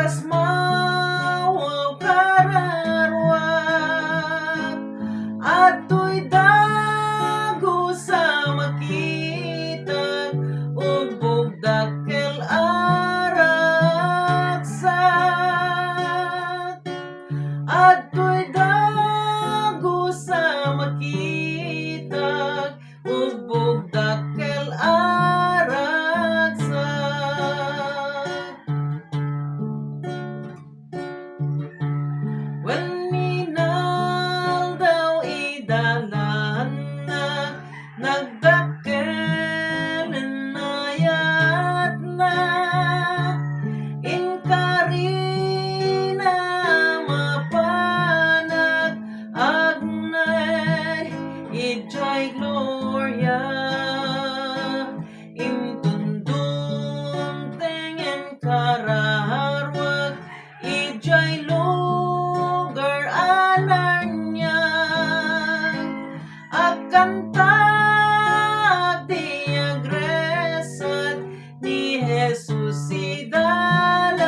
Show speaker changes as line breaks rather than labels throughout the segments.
kas mawaw kararwat ato'y dago sa makita ug bugdakkel aragsat ato'y dago sa makita ug bugdakkel aragsat. When minal daw idalan na nagdakkel inayat na inkari na mapanag agnay ijay gloria intundong tengen kararwag ijay lugar anarnya akan di agresat ni Jesus idalan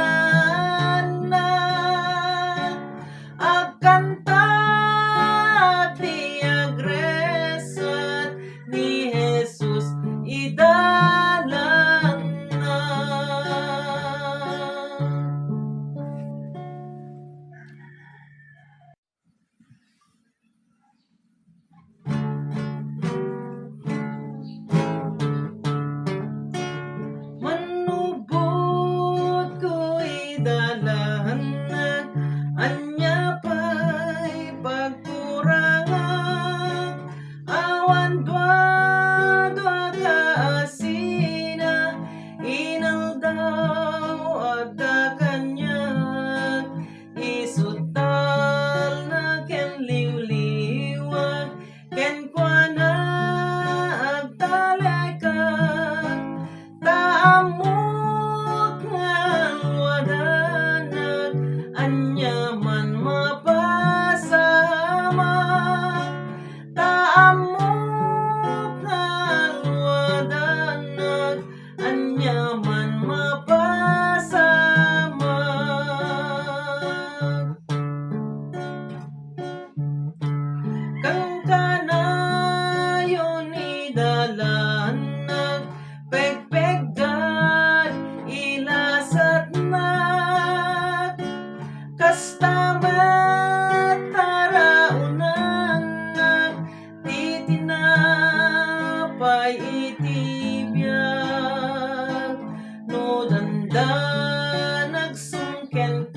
na akan di agresat ni Jesus idalan na. Manubot ko'y dalahanag anya pa'y pagkurangan awan dwa kaasina inaldaw adda kanyag isutal na ken liwliwag ken kuana agtalekag taamot nga wadanag anya man mapasama taamot nga wadanag anya man mapasama kang kanayon idalanag pegpegan ilasat na kastamat taraunan titinapay itibiyag no danda nagsungken